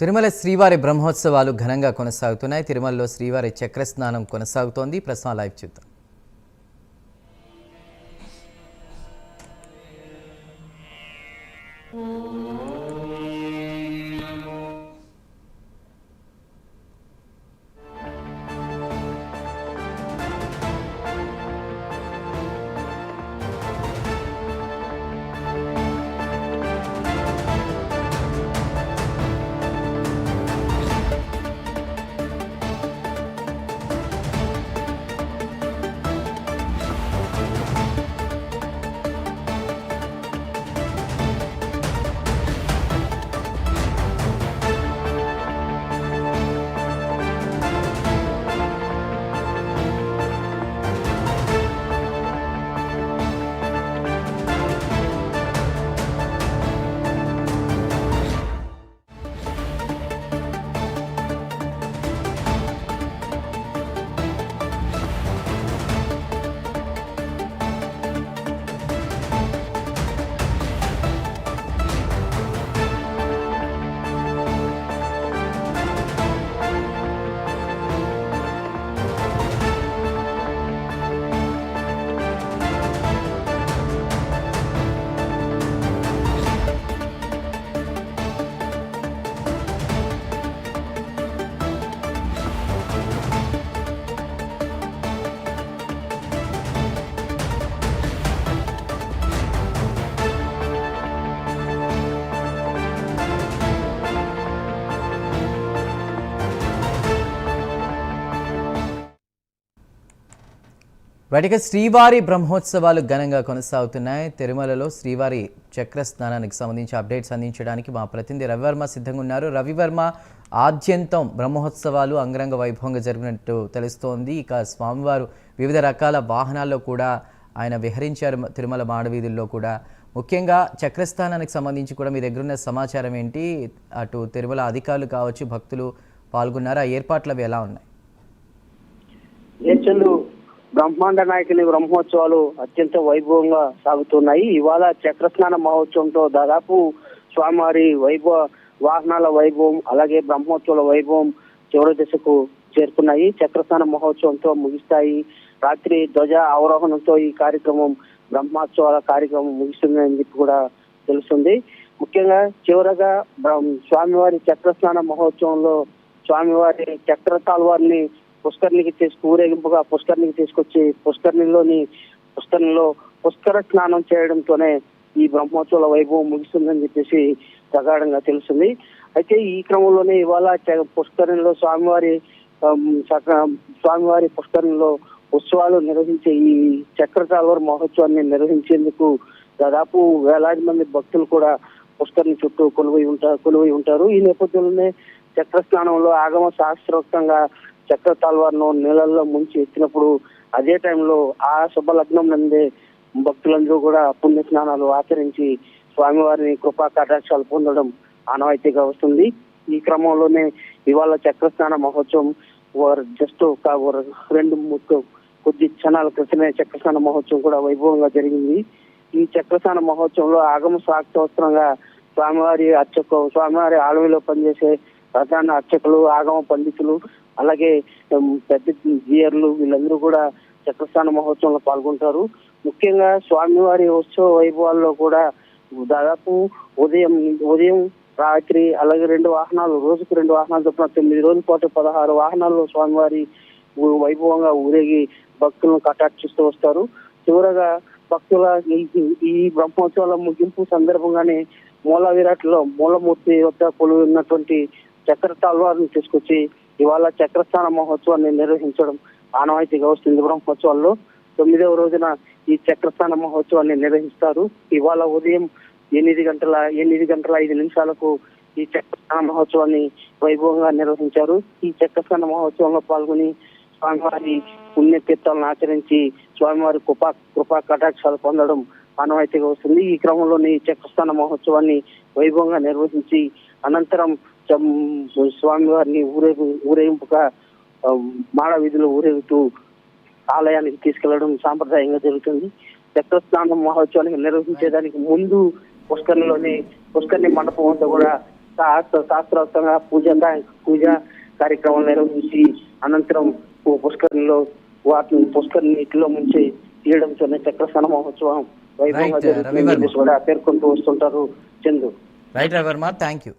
తిరుమల శ్రీవారి బ్రహ్మోత్సవాలు ఘనంగా కొనసాగుతున్నాయి. తిరుమలలో శ్రీవారి చక్ర స్నానం కొనసాగుతోంది. ప్రస్తుతం లైవ్ చూద్దాం. వాటిక శ్రీవారి బ్రహ్మోత్సవాలు ఘనంగా కొనసాగుతున్నాయి. తిరుమలలో శ్రీవారి చక్ర స్నానానికి సంబంధించి అప్డేట్స్ అందించడానికి మా ప్రతినిధి రవివర్మ సిద్ధంగా ఉన్నారు. రవివర్మ, ఆద్యంతం బ్రహ్మోత్సవాలు అంగరంగ వైభవంగా జరిగినట్టు తెలుస్తోంది. ఇక స్వామివారు వివిధ రకాల వాహనాల్లో కూడా ఆయన విహరించారు. తిరుమల మాడవీధుల్లో కూడా ముఖ్యంగా చక్రస్థానానికి సంబంధించి కూడా మీ దగ్గర ఉన్న సమాచారం ఏంటి? అటు తిరుమల అధికారులు కావచ్చు, భక్తులు పాల్గొన్నారు. ఆ ఏర్పాట్లు అవి ఎలా ఉన్నాయి? బ్రహ్మాండ నాయకుని బ్రహ్మోత్సవాలు అత్యంత వైభవంగా సాగుతున్నాయి. ఇవాళ చక్రస్నాన మహోత్సవంతో దాదాపు స్వామివారి వాహనాల వైభవం అలాగే బ్రహ్మోత్సవాల వైభవం చివరి దశకు చేరుకున్నాయి. చక్రస్నాన మహోత్సవంతో ముగిస్తాయి. రాత్రి ధ్వజ అవరోహణంతో ఈ కార్యక్రమం బ్రహ్మోత్సవాల కార్యక్రమం ముగిస్తుందని చెప్పి కూడా తెలుస్తుంది. ముఖ్యంగా చివరగా స్వామివారి చక్రస్నాన మహోత్సవంలో స్వామివారి చక్ర తాల్వారిని ఊరేగింపుగా పుష్కరిణికి తీసుకొచ్చి పుష్కరిణిలో పుష్కర స్నానం చేయడంతోనే ఈ బ్రహ్మోత్సవాల వైభవం ముగిస్తుందని చెప్పేసి ప్రగాఢంగా తెలుస్తుంది. అయితే ఈ క్రమంలోనే ఇవాళ పుష్కరిణిలో స్వామివారి పుష్కరిణిలో ఉత్సవాలు నిర్వహించే ఈ చక్రతాల్వార్ మహోత్సవాన్ని నిర్వహించేందుకు దాదాపు వేలాది మంది భక్తులు కూడా పుష్కరిణి చుట్టూ కొలువై ఉంటారు. ఈ నేపథ్యంలోనే చక్ర స్నానంలో ఆగమ శాస్త్రోక్తంగా చక్ర తాల్వార్ను నీళ్ళల్లో ముంచి ఎత్తినప్పుడు అదే టైంలో ఆ శుభలగ్నం నందే భక్తులందరూ కూడా పుణ్య స్నానాలు ఆచరించి స్వామివారిని కృపా కటాక్షాలు పొందడం ఆనవాయితీగా వస్తుంది. ఈ క్రమంలోనే ఇవాళ చక్రస్నాన మహోత్సవం కొద్ది క్షణాల క్రితమే చక్రస్నాన మహోత్సవం కూడా వైభవంగా జరిగింది. ఈ చక్రస్నాన మహోత్సవంలో ఆగమ శాస్త్రోక్తంగా స్వామివారి ఆలయంలో పనిచేసే ప్రధాన అర్చకులు, ఆగమ పండితులు, అలాగే పెద్ద జీయర్లు వీళ్ళందరూ కూడా చక్రస్నాన మహోత్సవంలో పాల్గొంటారు. ముఖ్యంగా స్వామివారి ఉత్సవ వైభవాల్లో కూడా దాదాపు ఉదయం రాత్రి అలాగే రోజుకు 2 వాహనాలు చొప్పున 9 రోజుల పాటు 16 వాహనాల్లో స్వామివారి వైభవంగా ఊరేగి భక్తులను కటాక్షిస్తూ వస్తారు. చివరగా భక్తుల ఈ బ్రహ్మోత్సవాల ముగింపు సందర్భంగానే మూలమూర్తి వద్ద కొలువు ఉన్నటువంటి చక్ర తాల్వార్ని తీసుకొచ్చి ఇవాళ చక్రస్నాన మహోత్సవాన్ని నిర్వహించడం ఆనవాయితీగా వస్తుంది. బ్రహ్మోత్సవాల్లో 9వ రోజున ఈ చక్రస్నాన మహోత్సవాన్ని నిర్వహిస్తారు. ఇవాళ ఉదయం 8:05 ఈ చక్రస్నాన మహోత్సవాన్ని వైభవంగా నిర్వహించారు. ఈ చక్రస్నాన మహోత్సవంలో పాల్గొని స్వామివారి పుణ్యతీర్థాలను ఆచరించి స్వామివారి కృపా కటాక్షాలు పొందడం ఆనవాయితీగా వస్తుంది. ఈ క్రమంలోనే ఈ చక్రస్నాన మహోత్సవాన్ని వైభవంగా నిర్వహించి అనంతరం స్వామివారిని ఊరేగింపుగా మాడ వీధిలో ఊరేగుతూ ఆలయానికి తీసుకెళ్లడం సాంప్రదాయంగా జరుగుతుంది. చక్రస్నానం మహోత్సవానికి నిర్వహించేదానికి ముందు పుష్కరిణి మండపం వద్ద కూడా శాస్త్రోక్తంగా పూజ కార్యక్రమం నిర్వహించి అనంతరం పుష్కరిణి నీటిలో ముంచి తీయడంతోనే చక్రస్నాన మహోత్సవం వైభవంగా Right, జరుగుతుందని చెప్పేసి కూడా పేర్కొంటూ వస్తుంటారు Chandu. Right Ravi Varma, thank you.